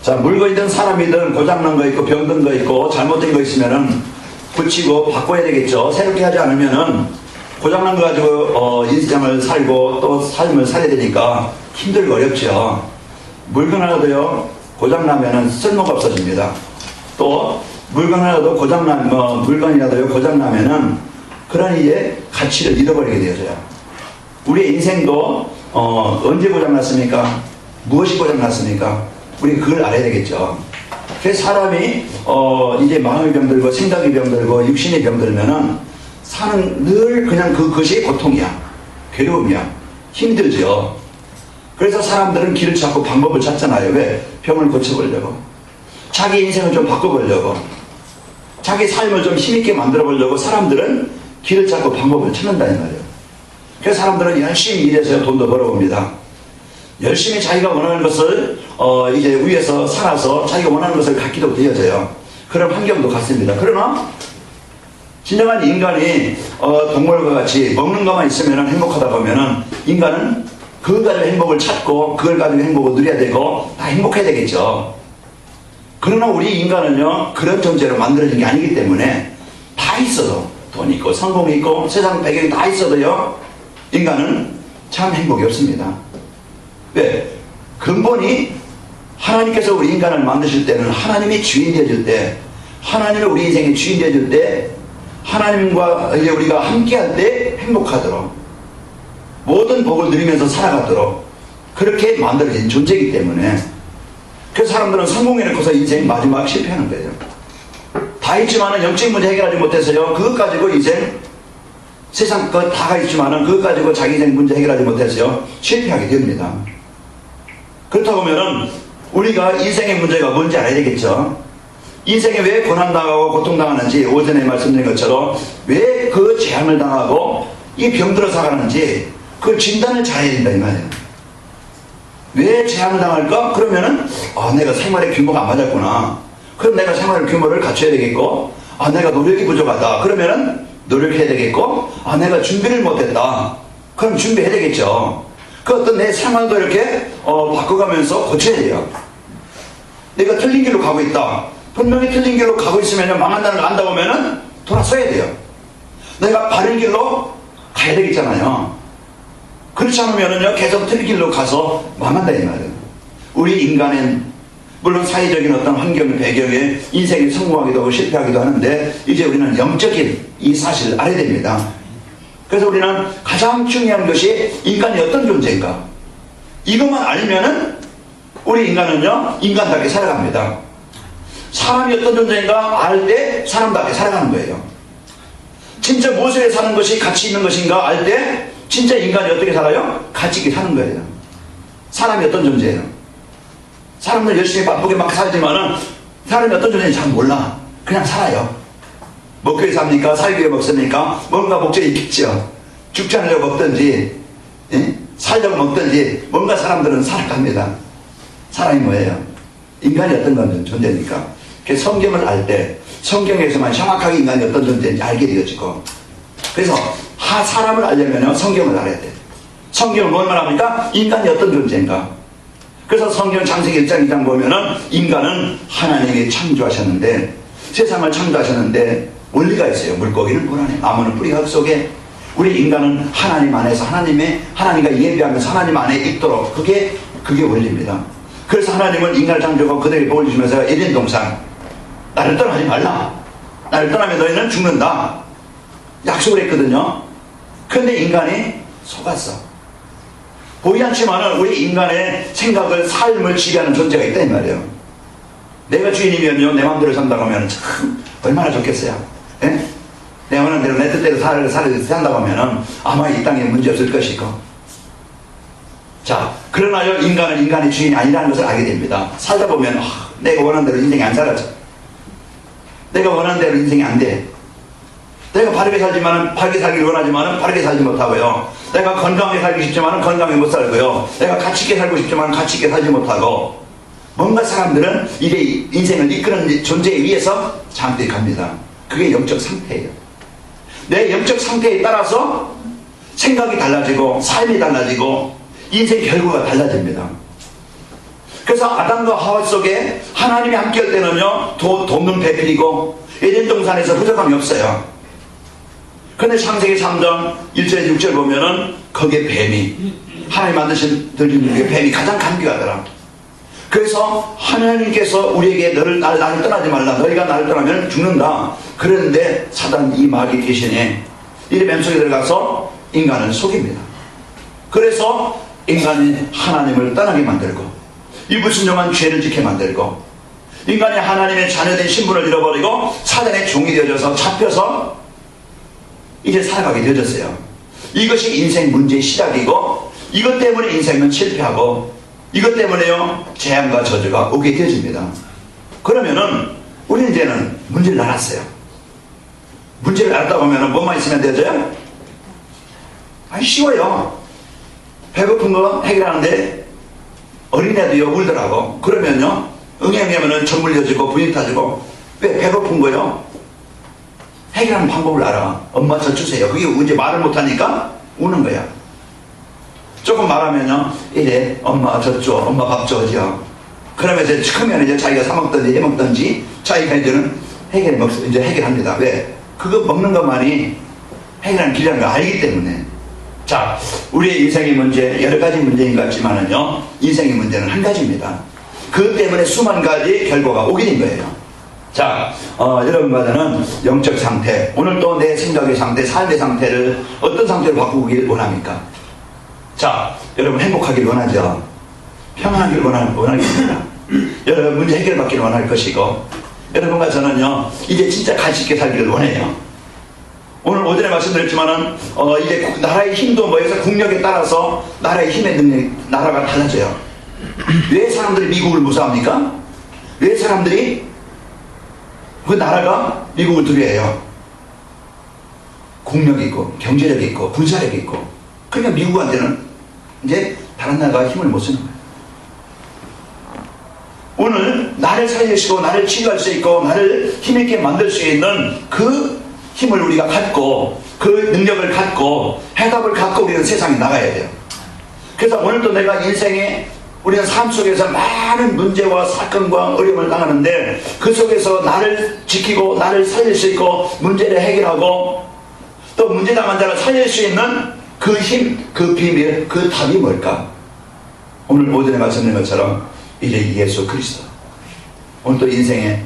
자, 물건이든 사람이든 고장난 거 있고 병든 거 있고 잘못된 거 있으면은 고치고 바꿔야 되겠죠. 새롭게 하지 않으면은 고장난 거 가지고 인생을 살고 또 삶을 살아야 되니까 힘들고 어렵죠. 물건 하나도요 고장나면은 쓸모가 없어집니다. 또 물건 하나도 고장나면 물건이라도요 고장나면은 그런 이제 가치를 잃어버리게 되어져요. 우리의 인생도 언제 고장났습니까? 무엇이 고장났습니까? 우리가 그걸 알아야 되겠죠. 그래서 사람이 이제 마음이 병들고 생각이 병들고 육신이 병들면은 사는 늘 그냥 그것이 고통이야. 괴로움이야. 힘들죠. 그래서 사람들은 길을 찾고 방법을 찾잖아요. 왜? 병을 고쳐보려고. 자기 인생을 좀 바꿔보려고. 자기 삶을 좀 힘있게 만들어보려고 사람들은 길을 찾고 방법을 찾는다 이 말이에요. 그래서 사람들은 열심히 일해서 돈도 벌어봅니다. 열심히 자기가 원하는 것을 이제 위에서 살아서 자기가 원하는 것을 갖기도 되어져요. 그런 환경도 같습니다. 그러나 진정한 인간이 동물과 같이 먹는 것만 있으면 행복하다 보면은 인간은 그걸 가지고 행복을 찾고 그걸 가지고 행복을 누려야 되고 다 행복해야 되겠죠. 그러나 우리 인간은요 그런 존재로 만들어진 게 아니기 때문에 다 있어도 돈 있고 성공 있고 세상 배경이 다 있어도요 인간은 참 행복이 없습니다. 왜? 근본이 하나님께서 우리 인간을 만드실 때는 하나님이 주인 되어줄 때 하나님이 우리 인생의 주인 되어줄 때 하나님과 이제 우리가 함께할 때 행복하도록 모든 복을 누리면서 살아가도록 그렇게 만들어진 존재이기 때문에 그래서 사람들은 성공해 놓고서 인생 마지막 실패하는 거예요. 다 있지만은 영적 문제 해결하지 못해서요 그것 가지고 인생 세상 것 다가 있지만은 그것 가지고 자기 인생 문제 해결하지 못해서요 실패하게 됩니다. 그렇다고 하면은 우리가 인생의 문제가 뭔지 알아야 되겠죠. 인생에 왜 고난당하고 고통당하는지 오전에 말씀드린 것처럼 왜 그 재앙을 당하고 이 병들어 살아가는지 그 진단을 잘해야 된다 이 말이에요. 왜 재앙을 당할까? 그러면은 내가 생활의 규모가 안 맞았구나. 그럼 내가 생활의 규모를 갖춰야 되겠고 내가 노력이 부족하다. 그러면은 노력해야 되겠고 내가 준비를 못했다. 그럼 준비해야 되겠죠. 그 어떤 내 생활도 이렇게 바꿔가면서 고쳐야 돼요. 내가 틀린 길로 가고 있다. 분명히 틀린 길로 가고 있으면 망한다는 걸 안다 보면은 돌아서야 돼요. 내가 바른 길로 가야 되겠잖아요. 그렇지 않으면은요 계속 틀린 길로 가서 망한다 이 말이에요. 우리 인간은 물론 사회적인 어떤 환경 배경에 인생이 성공하기도 하고 실패하기도 하는데 이제 우리는 영적인 이 사실을 알아야 됩니다. 그래서 우리는 가장 중요한 것이 인간이 어떤 존재인가 이것만 알면은 우리 인간은요 인간답게 살아갑니다. 사람이 어떤 존재인가 알 때 사람답게 살아가는 거예요. 진짜 무엇에 사는 것이 가치 있는 것인가 알 때 진짜 인간이 어떻게 살아요? 가치 있게 사는 거예요. 사람이 어떤 존재예요? 사람들 열심히 바쁘게 막 살지만은 사람이 어떤 존재인지 잘 몰라. 그냥 살아요. 먹기 위해 삽니까? 살기 위해 먹습니까? 뭔가 목적이 있겠죠. 죽지 않으려고 먹든지 살려고 먹든지 뭔가 사람들은 살아갑니다. 사람이 뭐예요? 인간이 어떤 건 존재입니까? 그래서 성경을 알 때 성경에서만 정확하게 인간이 어떤 존재인지 알게 되어지고 그래서 사람을 알려면 성경을 알아야 돼. 성경은 뭘 말합니까? 인간이 어떤 존재인가. 그래서 성경 창세기 1장 2장 보면은 인간은 하나님이 창조하셨는데 세상을 창조하셨는데 원리가 있어요. 물고기는 물 안에 나무는 뿌리 흙 속에 우리 인간은 하나님 안에서 하나님과 예배하면서 하나님 안에 있도록 그게 원리입니다. 그래서 하나님은 인간을 창조하고 그들에게 복을 주시면서 에덴 동산 나를 떠나지 말라. 나를 떠나면 너희는 죽는다. 약속을 했거든요. 그런데 인간이 속았어. 보이지 않지만은 우리 인간의 생각을 삶을 지배하는 존재가 있다 이 말이에요. 내가 주인이면요 내 마음대로 산다고 하면 참 얼마나 좋겠어요. 예? 내 원하는 대로 내 뜻대로 산다고 하면은 아마 이 땅에 문제 없을 것이고. 자, 그러나요 인간은 인간의 주인이 아니라는 것을 알게 됩니다. 살다 보면 내가 원하는 대로 인생이 안 살아져. 내가 원하는 대로 인생이 안 돼. 내가 바르게 살지만은 바르게 살기를 원하지만은 바르게 살지 못하고요. 내가 건강하게 살기 싶지만은 건강하게 못 살고요. 내가 가치 있게 살고 싶지만은 가치 있게 살지 못하고 뭔가 사람들은 이게 인생을 이끄는 존재에 의해서 잠들이 갑니다. 그게 영적 상태예요. 내 영적 상태에 따라서 생각이 달라지고 삶이 달라지고 인생 결과가 달라집니다. 그래서 아담과 하와 속에 하나님이 함께할 때는요, 돕는 배필이고 에덴 동산에서 부족함이 없어요. 그런데 창세기 3장 1절에 6절 보면은 거기에 뱀이, 하나님 만드신 뱀이 가장 감기가더라. 그래서 하나님께서 우리에게 나를 떠나지 말라, 너희가 나를 떠나면 죽는다. 그런데 사단 이 마귀 귀신이 이 뱀 속에 들어가서 인간을 속입니다. 그래서 인간이 하나님을 떠나게 만들고 이 불순종한 죄를 짓게 만들고 인간이 하나님의 자녀된 신분을 잃어버리고 사단의 종이 되어져서 잡혀서 이제 살아가게 되어졌어요. 이것이 인생 문제의 시작이고 이것 때문에 인생은 실패하고 이것 때문에요 재앙과 저주가 오게 되어집니다. 그러면은 우리는 이제는 문제를 알았어요. 문제를 알았다고 하면 뭐만 있으면 되어져요? 아니 쉬워요. 배고픈 거 해결하는데 어린애도요 울더라고. 그러면요 응애응애하면은 전물 여지고 분이 타지고 왜 배고픈 거요? 해결하는 방법을 알아. 엄마 저 주세요. 그게 이제 말을 못하니까 우는 거야. 조금 말하면요 이래 엄마 저 줘, 엄마 밥 줘죠. 그러면 이제 크면 이제 자기가 사 먹든지 해 먹든지 자기가 이제는 이제 해결합니다. 왜? 그거 먹는 것만이 해결하는 길이라는 걸 알기 때문에. 자, 우리의 인생의 문제 여러 가지 문제인 것 같지만은요 인생의 문제는 한 가지입니다. 그것 때문에 수만 가지 결과가 오게 된 거예요. 자, 여러분과는 영적 상태, 오늘 또 내 생각의 상태, 삶의 상태를 어떤 상태로 바꾸길 원합니까? 자, 여러분 행복하길 원하죠. 평안하길 원하겠습니다. 여러분 문제 해결받기를 원할 것이고 여러분과 저는요 이제 진짜 가치 있게 살기를 원해요. 오늘 오전에 말씀드렸지만은 이제 나라의 힘도 뭐해서 국력에 따라서 나라의 힘의 능력, 나라가 달라져요. 왜 사람들이 미국을 무서워합니까? 왜 사람들이 그 나라가 미국을 두려워해요? 국력이 있고 경제력이 있고 군사력이 있고. 그러니까 미국한테는 이제 다른 나라가 힘을 못 쓰는 거예요. 오늘 나를 살리시고 나를 치유할 수 있고 나를 힘있게 만들 수 있는 그 힘을 우리가 갖고 그 능력을 갖고 해답을 갖고 우리는 세상에 나가야 돼요. 그래서 오늘도 내가 인생에 우리는 삶 속에서 많은 문제와 사건과 어려움을 당하는데 그 속에서 나를 지키고 나를 살릴 수 있고 문제를 해결하고 또 문제 당한 자를 살릴 수 있는 그 힘, 그 비밀, 그 답이 뭘까? 오늘 오전에 말씀드린 것처럼 이제 예수 그리스도. 오늘 또 인생의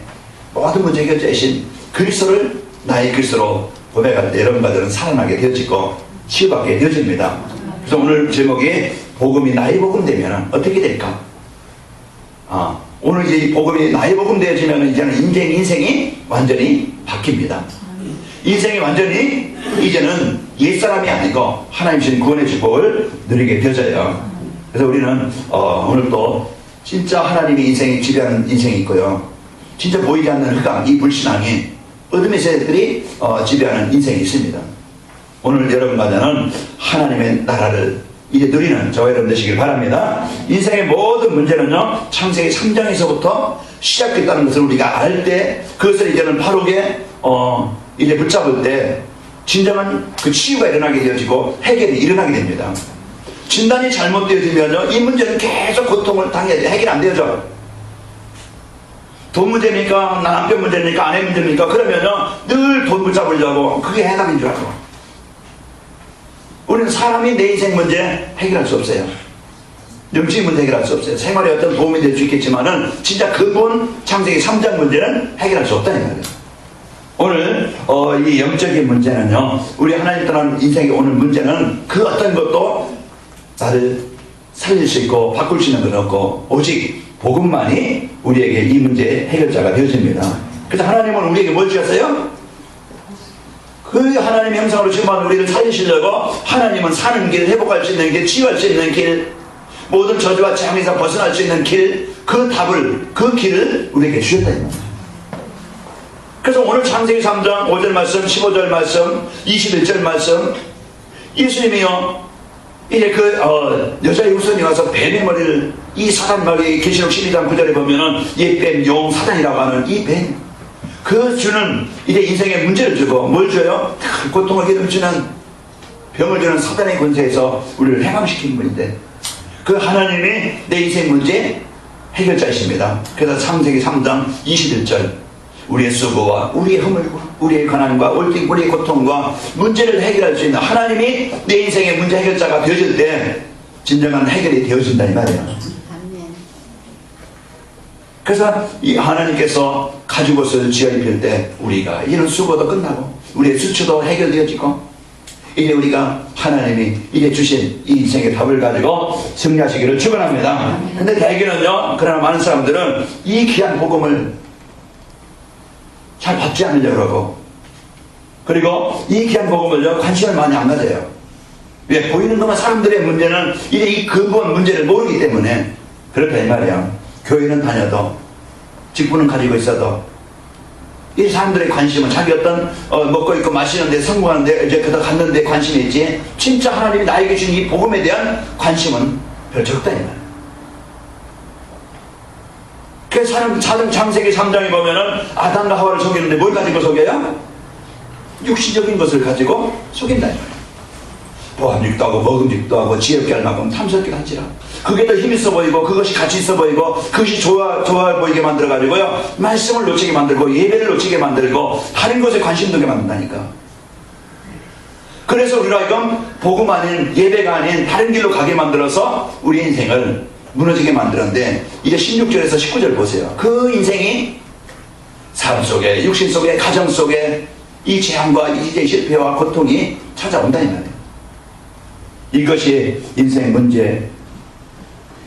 모든 문제 해결자이신 그리스도를 나의 그리스도로 고백할 때 여러분과들은 살아나게 되어지고 치유받게 되어집니다. 그래서 오늘 제목이 복음이 나의 복음 되면 어떻게 될까? 오늘 이제 이 복음이 나의 복음 되어지면 이제는 인생이 완전히 바뀝니다. 인생이 완전히 이제는 옛사람이 아니고 하나님 주신 구원의 축복을 누리게 되어져요. 그래서 우리는 오늘 또 진짜 하나님의 인생이 지배하는 인생이 있고요. 진짜 보이지 않는 흑암, 이 불신앙이 어둠의 세력들이 지배하는 인생이 있습니다. 오늘 여러분과는 하나님의 나라를 이제 누리는 저와 여러분 되시길 바랍니다. 인생의 모든 문제는요 창세기 3장에서부터 시작됐다는 것을 우리가 알 때 그것을 이제는 바르게 이제 붙잡을 때 진정한 그 치유가 일어나게 되어지고 해결이 일어나게 됩니다. 진단이 잘못되어지면요 이 문제는 계속 고통을 당해야 돼. 해결 안 되어져. 돈 문제입니까? 남편 문제입니까? 아내 문제입니까? 그러면요 늘 돈 붙잡으려고 그게 해답인 줄 알고. 우리는 사람이 내 인생 문제 해결할 수 없어요. 영적인 문제 해결할 수 없어요. 생활에 어떤 도움이 될 수 있겠지만은 진짜 근본 창세기 3장 문제는 해결할 수 없다는 말이에요. 오늘 이 영적인 문제는요 우리 하나님 떠난 인생에 오는 문제는 그 어떤 것도 나를 살릴 수 있고 바꿀 수 있는 건 없고 오직 복음만이 우리에게 이 문제의 해결자가 되어집니다. 그래서 하나님은 우리에게 뭘 주셨어요? 그 하나님의 형상으로 지음받은 우리를 살리시려고 하나님은 사는 길, 회복할 수 있는 길, 치유할 수 있는 길, 모든 저주와 재앙에서 벗어날 수 있는 길, 그 답을, 그 길을 우리에게 주셨다 이 말이에요. 그래서 오늘 창세기 3장 5절 말씀, 15절 말씀, 21절 말씀, 예수님이요 이제 그 여자의 후손이 와서 뱀의 머리를, 이 사단 머리, 계시록 12장 9절에 보면은 이 뱀, 용, 사단이라고 하는 이 뱀, 그 주는 이제 인생에 문제를 주고 뭘 줘요? 고통을 기름주는 병을 주는 사단의 권세에서 우리를 해방시키는 분인데 그 하나님이 내 인생 문제 해결자이십니다. 그래서 창세기 3장 21절 우리의 수고와 우리의 허물과 우리의 가난과 우리의 고통과 문제를 해결할 수 있는 하나님이 내 인생의 문제 해결자가 되어질 때 진정한 해결이 되어진다 이 말이에요. 그래서 이 하나님께서 가죽옷을 지어 입힐 때 우리가 이런 수고도 끝나고 우리의 수치도 해결되어지고 이제 우리가 하나님이 이제 주신 이 인생의 답을 가지고 승리하시기를 축원합니다. 근데 대개는요, 그러나 많은 사람들은 이 귀한 복음을 잘 받지 않으려고 그러고, 그리고 이 귀한 복음을요 관심을 많이 안 가져요. 왜? 보이는 것만 사람들의 문제는 이제 이 근본 문제를 모르기 때문에 그렇다 이 말이야. 교회는 다녀도 직분은 가지고 있어도 이 사람들의 관심은 자기 어떤 먹고 있고 마시는데 성공하는데 이제 그다 갔는데 관심이 있지, 진짜 하나님이 나에게 주신 이 복음에 대한 관심은 별 적다 이 말이야. 그래서 사람 창세기 3장에 보면은 아담과 하와를 속이는데 뭘 가지고 속여요? 육신적인 것을 가지고 속인다 이 말이야. 보암직도 하고 먹음직도 하고 지혜롭게 할 만큼 탐스럽게 한지라. 그게 더 힘있어 보이고 그것이 가치 있어 보이고 그것이 좋아 보이게 만들어가지고요 말씀을 놓치게 만들고 예배를 놓치게 만들고 다른 것에 관심 두게 만든다니까. 그래서 우리가 이건 복음 아닌 예배가 아닌 다른 길로 가게 만들어서 우리 인생을 무너지게 만들었는데, 이제 16절에서 19절 보세요. 그 인생이 삶 속에 육신 속에 가정 속에 이 재앙과 이제 실패와 고통이 찾아온다 이 말이에요. 이것이 인생 문제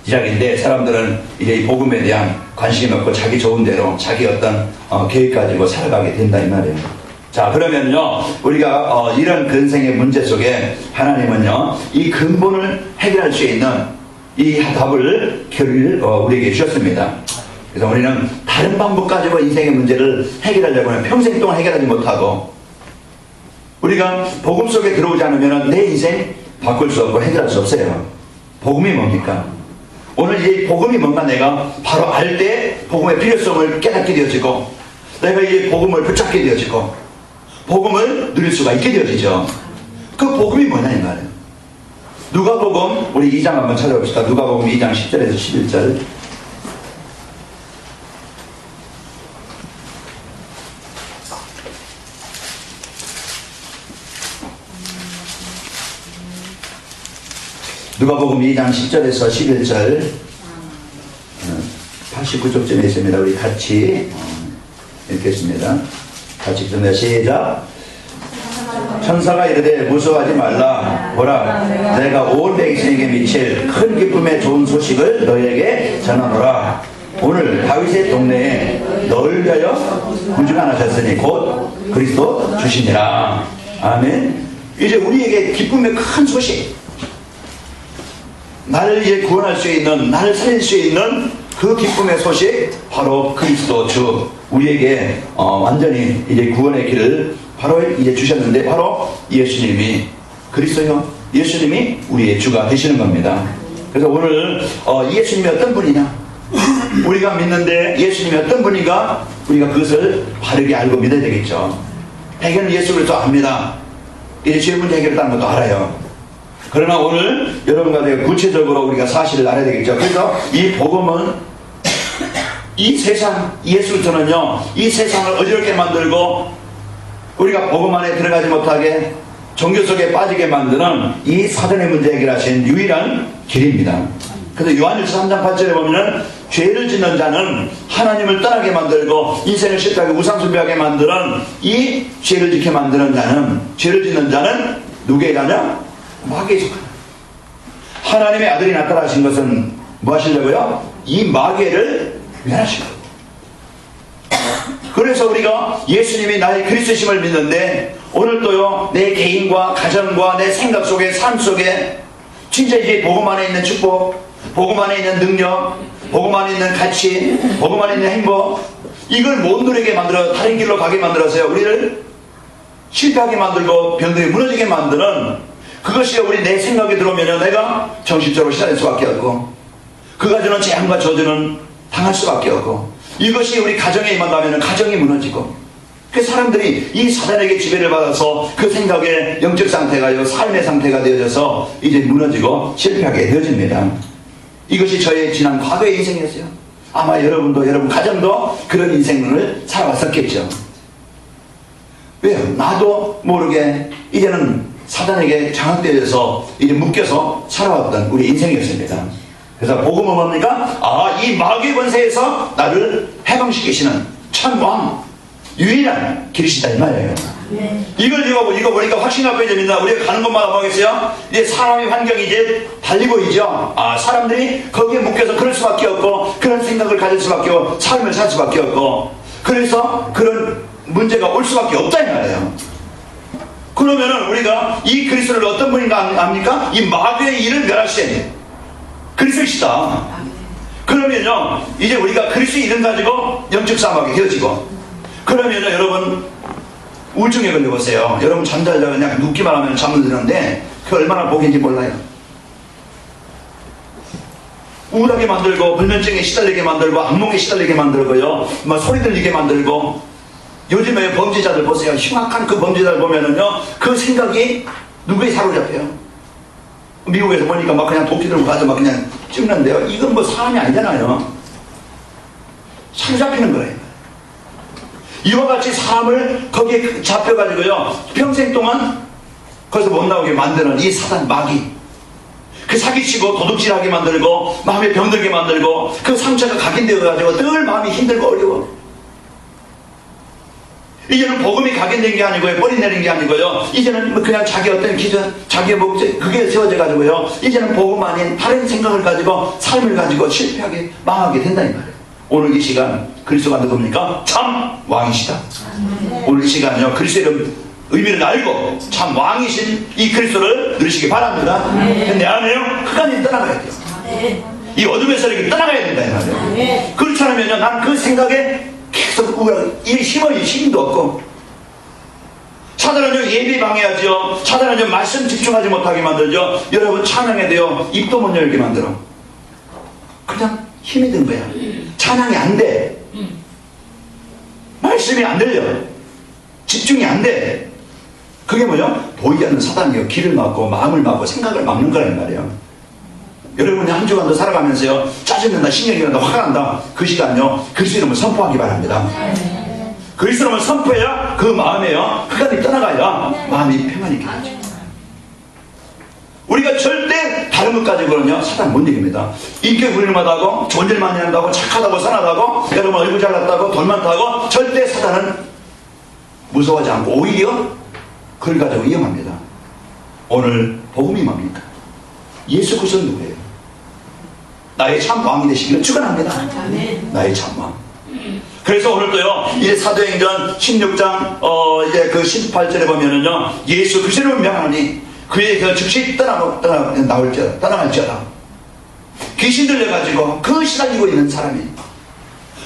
시작인데 사람들은 이제 이 복음에 대한 관심이 없고 자기 좋은 대로 자기 어떤 계획 가지고 살아가게 된다 이 말이에요. 자, 그러면요 우리가 이런 근생의 문제 속에 하나님은요 이 근본을 해결할 수 있는 이 답을 교리를 우리에게 주셨습니다. 그래서 우리는 다른 방법 가지고 인생의 문제를 해결하려고 하면 평생 동안 해결하지 못하고, 우리가 복음 속에 들어오지 않으면 내 인생 바꿀 수 없고 해결할 수 없어요. 복음이 뭡니까? 오늘 이 복음이 뭔가 내가 바로 알 때 복음의 필요성을 깨닫게 되어지고, 내가 이 복음을 붙잡게 되어지고 복음을 누릴 수가 있게 되어지죠. 그 복음이 뭐냐 이 말이에요. 누가복음 우리 2장 한번 찾아봅시다. 누가복음 2장 10절에서 11절. 누가복음 2장 10절에서 11절 89쪽쯤에 있습니다. 우리 같이 읽겠습니다. 같이 읽습니다. 시작. 천사가 이르되 무서워하지 말라. 보라, 내가 온 백성에게 미칠 큰 기쁨의 좋은 소식을 너에게 전하노라. 오늘 다윗의 동네에 너를 위하여 군주가 나셨으니 곧 그리스도 주시니라. 아멘. 이제 우리에게 기쁨의 큰 소식, 나를 이제 구원할 수 있는, 나를 살릴 수 있는 그 기쁨의 소식, 바로 그리스도 주, 우리에게 완전히 이제 구원의 길을 바로 이제 주셨는데, 바로 예수님이, 그리스도요, 예수님이 우리의 주가 되시는 겁니다. 그래서 오늘 예수님이 어떤 분이냐, 우리가 믿는데 예수님이 어떤 분인가, 우리가 그것을 바르게 알고 믿어야 되겠죠. 대개는 예수 그리스도 압니다. 이제 죄 문제 해결했다는 것도 알아요. 그러나 오늘 여러분과 내가 구체적으로 우리가 사실을 알아야 되겠죠. 그래서 이 복음은 이 세상, 예수부터는요 이 세상을 어지럽게 만들고 우리가 복음 안에 들어가지 못하게 종교 속에 빠지게 만드는 이 사단의 문제 해결하신 유일한 길입니다. 그래서 요한일서 3장 8절에 보면은 죄를 짓는 자는 하나님을 떠나게 만들고 인생을 실패하게 우상숭배하게 만드는 이 죄를 짓게 만드는 자는, 죄를 짓는 자는 누구의 자냐? 마귀의 자녀. 하나님의 아들이 나타나신 것은 뭐 하시려고요? 이 마귀를 멸하시려고. 그래서 우리가 예수님이 나의 그리스도심을 믿는데, 오늘도요 내 개인과 가정과 내 생각 속에, 삶 속에 진짜 이제 복음 안에 있는 축복, 복음 안에 있는 능력, 복음 안에 있는 가치, 복음 안에 있는 행복, 이걸 못 누리게 만들어 다른 길로 가게 만들어서요 우리를 실패하게 만들고 병들게 무너지게 만드는, 그것이 우리 내 생각에 들어오면 내가 정신적으로 시달릴 수밖에 없고, 그가 주는 재앙과 저주는 당할 수밖에 없고, 이것이 우리 가정에 임한다면 가정이 무너지고, 그 사람들이 이 사단에게 지배를 받아서 그 생각의 영적 상태가 삶의 상태가 되어져서 이제 무너지고 실패하게 되어집니다. 이것이 저의 지난 과거의 인생이었어요. 아마 여러분도 여러분 가정도 그런 인생을 살아왔었겠죠. 왜요? 나도 모르게 이제는 사단에게 장악되어서 이제 묶여서 살아왔던 우리 인생이었습니다. 그래서 복음은 뭡니까? 이 마귀의 권세에서 나를 해방시키시는 참 왕, 유일한 길이시다 이 말이에요. 이걸 이거 보니까 확신하게 됩니다. 우리가 가는 곳마다 보겠어요? 이제 사람의 환경이 이제 달리 보이죠? 사람들이 거기에 묶여서 그럴 수밖에 없고, 그런 생각을 가질 수밖에 없고, 삶을 살 수밖에 없고, 그래서 그런 문제가 올 수밖에 없다 이 말이에요. 그러면은 우리가 이 그리스도를 어떤 분인가 압니까? 이 마귀의 일을 멸하신 그리스도시다. 그러면요, 이제 우리가 그리스도의 이름 가지고 영적 싸움하게 되어지고, 그러면요, 여러분 우울증에 걸려보세요. 여러분 잠자다가 그냥 눕기만 하면 잠을 드는데 그 얼마나 복인지 몰라요. 우울하게 만들고, 불면증에 시달리게 만들고, 악몽에 시달리게 만들고요, 막 소리 들리게 만들고. 요즘에 범죄자들 보세요. 흉악한 그 범죄자들 보면은요, 그 생각이 누구에 사로잡혀요. 미국에서 보니까 막 그냥 도끼 들고 가서 막 그냥 찍는데요. 이건 뭐 사람이 아니잖아요. 사로잡히는 거예요. 이와 같이 사람을 거기에 잡혀가지고요, 평생 동안 거기서 못 나오게 만드는 이 사단 마귀, 그 사기치고 도둑질하게 만들고 마음에 병들게 만들고, 그 상처가 각인되어가지고 늘 마음이 힘들고 어려워. 이제는 복음이 각인된 게 아니고요, 뿌리 내린 게 아니고요, 이제는 그냥 자기 어떤 기준, 자기의 목적, 그게 세워져 가지고요, 이제는 복음 아닌 다른 생각을 가지고 삶을 가지고 실패하게 망하게 된다는 말이에요. 오늘 이 시간 그리스도가 누굽니까? 참 왕이시다. 오늘 이 시간요, 그리스도의 의미를 알고 참 왕이신 이 그리스도를 누리시기 바랍니다. 근데 내 안에요, 흑암이 떠나가야 돼요. 이 어둠의 세력이 떠나가야 된다 이 말이에요. 그렇지 않으면요, 난 그 생각에 계속 이 힘도 없고, 사단은요 예배 방해하죠. 사단은요 말씀 집중하지 못하게 만들죠. 여러분 찬양에 대여 입도 못 열게 만들어. 그냥 힘이 든 거야. 찬양이 안 돼. 말씀이 안 들려. 집중이 안 돼. 그게 뭐죠? 보이지 않는 사단이요, 길을 막고 마음을 막고 생각을 막는 거란 말이에요. 여러분이 한 주간도 살아가면서요, 짜증난다, 신경이 난다, 화가 난다, 그 시간요 그리스도 이름을 선포하기 바랍니다. 그리스도 이름을 선포해야 그 마음에요 흑암이 떠나가야 마음이 평안이 되죠. 우리가 절대 다른 것 가지고는요 사단 못 이깁니다. 인격이 훌륭하다고, 좋은 일 많이 한다고, 착하다고, 선하다고, 여러분 얼굴 잘났다고, 돈 많다고, 절대 사단은 무서워하지 않고 오히려 그걸 가지고 위험합니다. 오늘 복음이 뭡니까? 예수 그리스도는 누구예요? 나의 참 왕이 되시기를 축원합니다. 나의 참 왕. 그래서 오늘도요, 이제 사도행전 16장 이제 그 18절에 보면은요, 예수 그리스도를 명하니 그의 그 즉시 떠나갈지어다. 귀신 들려가지고 그 시달리고 있는 사람이,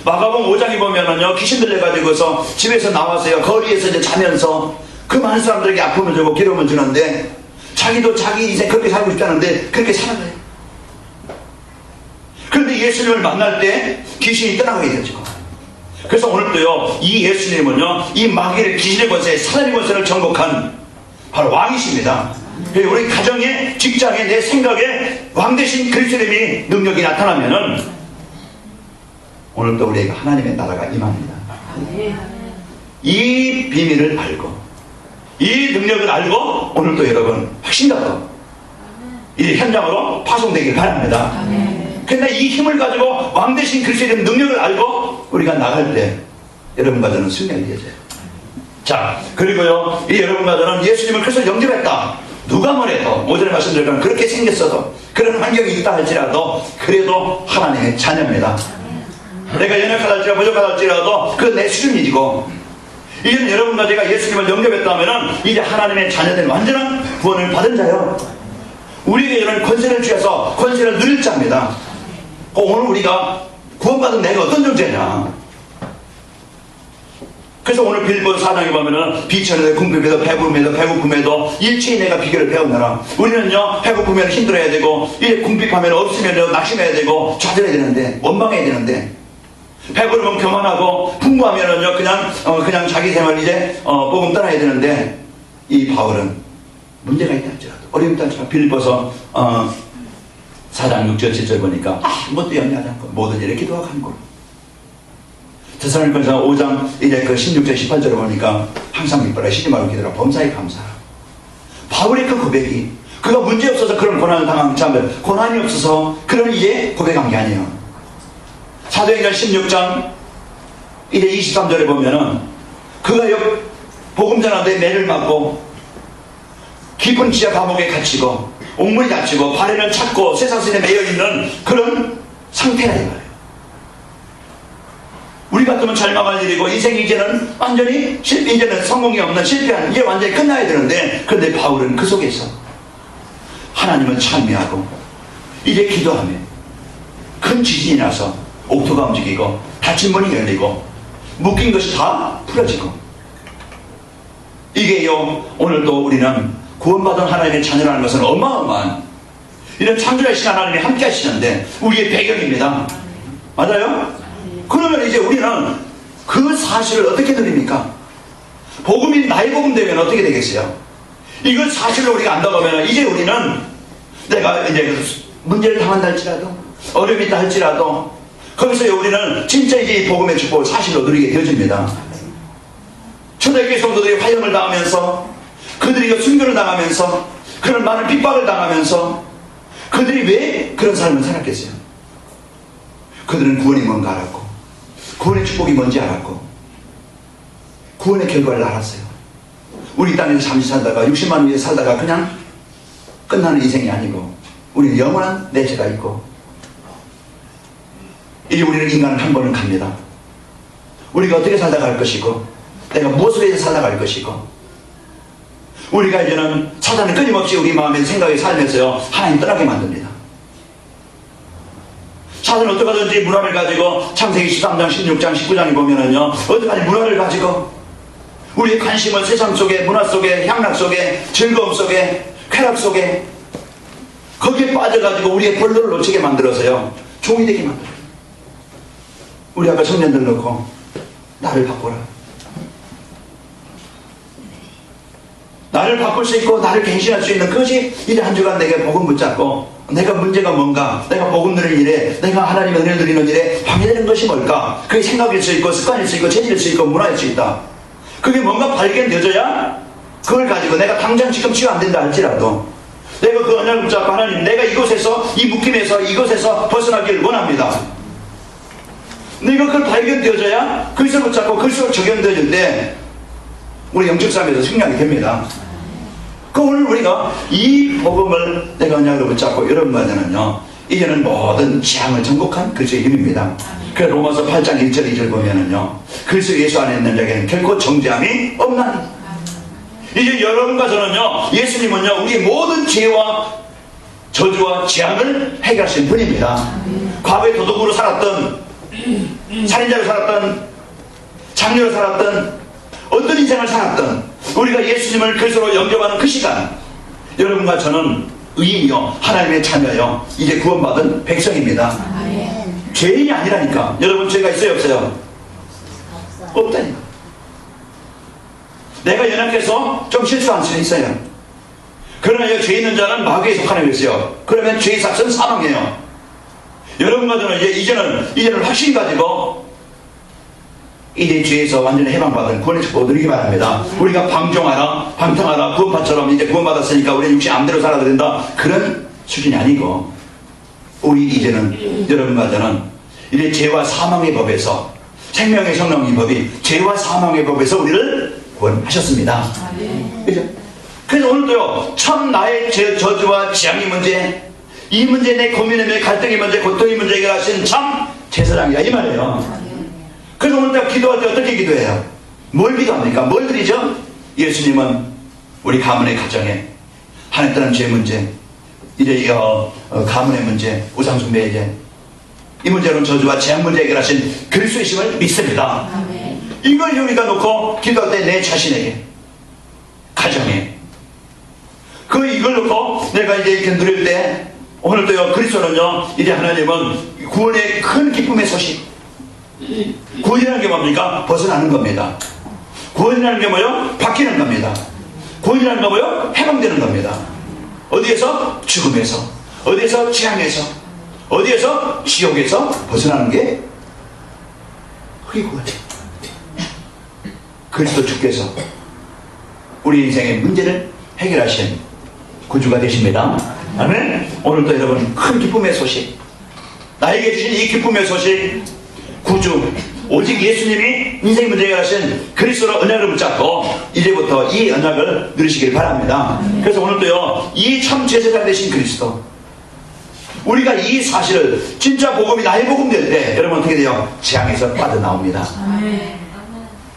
마가복음 5장에 보면은요, 귀신 들려가지고서 집에서 나와서요, 거리에서 이제 자면서 그 많은 사람들에게 아픔을 주고 괴로움을 주는데, 자기도 자기 인생 그렇게 살고 싶다는데 그렇게 살아가요. 그런데 예수님을 만날 때 귀신이 떠나가게 되죠. 그래서 오늘도요, 이 예수님은요, 이 마귀의 귀신의 권세, 사단의 권세를 정복한 바로 왕이십니다. 우리 가정에, 직장에, 내 생각에 왕 되신 그리스도님이 능력이 나타나면은 오늘도 우리에게 하나님의 나라가 임합니다. 이 비밀을 알고, 이 능력을 알고 오늘도 여러분 확신자로 이 현장으로 파송되길 바랍니다. 근데 이 힘을 가지고 왕 대신 그리스도의 능력을 알고 우리가 나갈 때 여러분과 저는 승리하게 되어져요. 자, 그리고요, 이 여러분과 저는 예수님을 그리스도 영접했다. 누가 뭐래도, 오전에 말씀드렸던 그렇게 생겼어도, 그런 환경이 있다 할지라도 그래도 하나님의 자녀입니다. 내가 연약하다 할지라도 부족하다 할지라도 그 내 수준이지고, 이제는 여러분과 제가 예수님을 영접했다면 이제 하나님의 자녀된 완전한 구원을 받은 자요, 우리에게 이런 권세를 주셔서 권세를 누릴 자입니다. 오늘 우리가 구원받은 내가 어떤 존재냐. 그래서 오늘 빌보드 4장에 보면은 비천에도 궁핍에도 배부름에도 배고픔에도 일체의 내가 비결을 배웠느라. 우리는요, 배고프면 힘들어야 되고, 이제 궁핍하면 없으면 낙심해야 되고, 좌절해야 되는데, 원망해야 되는데, 배부르면 교만하고, 풍부하면은요 그냥 자기 생활 이제 복음 떠나야 되는데, 이 바울은 문제가 있다 할지라도, 어려움이 있다 할지라도, 빌보서 4장 6절 7절 보니까 아무것도 염려하지 않고 모든 일에 기도하고 간구로 데살로니가서 5장 이제 그 16절 18절을 보니까 항상 기뻐라 쉬지 말고 기도하라 범사에 감사하라. 바울의 그 고백이 그가 문제 없어서 그런 고난을 당한 자면 고난이 없어서 그런 이제 고백한 게 아니에요. 사도행전 16장 이제 23절에 보면은 그가 복음 전하는데 매를 맞고 깊은 지하 감옥에 갇히고 옥문이 닫히고 발에는 찼고 쇠사슬에 매여있는 그런 상태라 이 말이에요. 우리 같으면 절망할 일이고 인생이 이제는 완전히 이제는 성공이 없는 실패한 이제 완전히 끝나야 되는데 그런데 바울은 그 속에서 하나님을 찬미하고 이제 기도하며 큰 지진이 나서 옥토가 움직이고 닫힌 문이 열리고 묶인 것이 다 풀어지고 이게요 오늘도 우리는 구원받은 하나님의 자녀라는 것은 어마어마한 이런 창조하신 하나님이 함께 하시는데 우리의 배경입니다. 맞아요? 그러면 이제 우리는 그 사실을 어떻게 드립니까? 복음이 나의 복음 되면 어떻게 되겠어요? 이걸 사실을 우리가 안다고 하면 이제 우리는 내가 이제 문제를 당한다 할지라도 어려움이 있다 할지라도 거기서 우리는 진짜 이제 이 복음의 축복을 사실로 누리게 되어집니다. 초대교회 성도들이 화형을 당하면서 그들이 순교를 당하면서 그런 많은 핍박을 당하면서 그들이 왜 그런 삶을 살았겠어요? 그들은 구원이 뭔가 알았고 구원의 축복이 뭔지 알았고 구원의 결과를 알았어요. 우리 땅에서 잠시 살다가 60만 위에 살다가 그냥 끝나는 인생이 아니고 우리는 영원한 내재가 있고 이제 우리는 인간은 한 번은 갑니다. 우리가 어떻게 살다가 할 것이고 내가 무엇을 위해서 살다가 할 것이고 우리가 이제는 사단은 끊임없이 우리 마음의 생각에 살면서요 하나님 떠나게 만듭니다. 사단은 어떡하든지 문화를 가지고 창세기 13장 16장 19장에 보면은요 어떡하든지 문화를 가지고 우리의 관심을 세상 속에 문화 속에 향락 속에 즐거움 속에 쾌락 속에 거기에 빠져가지고 우리의 본론을 놓치게 만들어서요 종이 되게 만들어요. 우리 아까 청년들 놓고 나를 바꿔라. 나를 바꿀 수 있고 나를 갱신할 수 있는 그것이 이제 한 주간 내게 복음 붙잡고 내가 문제가 뭔가 내가 복음 누리는 일에 내가 하나님의 은혜를 누리는 일에 방해되는 것이 뭘까? 그게 생각일 수 있고 습관일 수 있고 체질일 수 있고 문화일 수 있다. 그게 뭔가 발견되어져야 그걸 가지고 내가 당장 지금 치유 안 된다 할지라도 내가 그 언약을 붙잡고 하나님 내가 이곳에서 이 묶임에서 이곳에서 벗어나기를 원합니다. 내가 그걸 발견되어져야 그리스도를 붙잡고 그리스도로 적용되어질 때 우리 영적 삶에서 승리하게 됩니다. 그 오늘 우리가 이 복음을 내가 언약으로 붙잡고 여러분과는요 이제는 모든 재앙을 정복한 그리스도의 힘입니다. 그래서 로마서 8장 1절 2절 보면은요 그리스도 예수 안에 있는 자에게는 결코 정죄함이 없나니 이제 여러분과 저는요 예수님은요 우리의 모든 죄와 저주와 재앙을 해결하신 분입니다. 과거에 도둑으로 살았던 살인자로 살았던 장녀로 살았던 어떤 인생을 살았던 우리가 예수님을 그리스도로 영접하는 그 시간 여러분과 저는 의인이요 하나님의 자녀요 이제 구원받은 백성입니다. 죄인이 아니라니까. 여러분 죄가 있어요 없어요? 없다니까. 내가 연약해서 좀 실수할 수 있어요. 그러나 죄 있는 자는 마귀에 속하는 것이요 그러면 죄의 삭은 사망이에요. 여러분과 저는 이제는 확신 가지고 이제 죄에서 완전히 해방받은 구원의 축복을 누리기 바랍니다. 우리가 방종하라 방탕하라 구원파처럼 이제 구원받았으니까 우리 육신 암대로 살아야 된다 그런 수준이 아니고 우리 이제는 여러분과 저는 이제 죄와 사망의 법에서 생명의 성령의 법이 죄와 사망의 법에서 우리를 구원하셨습니다. 그죠? 그래서 오늘도요 참 나의 저주와 재앙의 문제 이 문제 내 고민의 문제 갈등의 문제 고통의 문제 해결하신 참 제사장이다 이 말이에요. 그래서 오늘 내가 기도할 때 어떻게 기도해요? 뭘 기도합니까? 뭘 드리죠? 예수님은 우리 가문의 가정에 하나님 떠난 죄 문제 이제 가문의 문제 우상숭배 이제 이 문제로는 저주와 재앙 문제 해결하신 그리스도의 힘을 믿습니다. 이걸 우리가 놓고 기도할 때 내 자신에게 가정에 이걸 놓고 내가 이제 이렇게 누릴 때 오늘도요 그리스도는요 이제 하나님은 구원의 큰 기쁨의 소식 구원이라는 게 뭡니까? 벗어나는 겁니다. 구원이라는 게 뭐요? 바뀌는 겁니다. 구원이라는 게 뭐요? 해방되는 겁니다. 어디에서? 죽음에서 어디에서? 재앙에서 어디에서? 지옥에서 벗어나는 게 그게 구원이에요. 그리스도 주께서 우리 인생의 문제를 해결하신 구주가 되십니다. 아멘. 오늘도 여러분 큰 기쁨의 소식, 나에게 주신 이 기쁨의 소식, 구주 오직 예수님이 인생 문제 해결하신 그리스도로 언약을 붙잡고 이제부터 이 언약을 누리시길 바랍니다. 그래서 오늘도요, 이 참 제사장 되신 그리스도, 우리가 이 사실을 진짜 복음이 나의 복음 될 때 여러분 어떻게 돼요? 재앙에서 빠져나옵니다.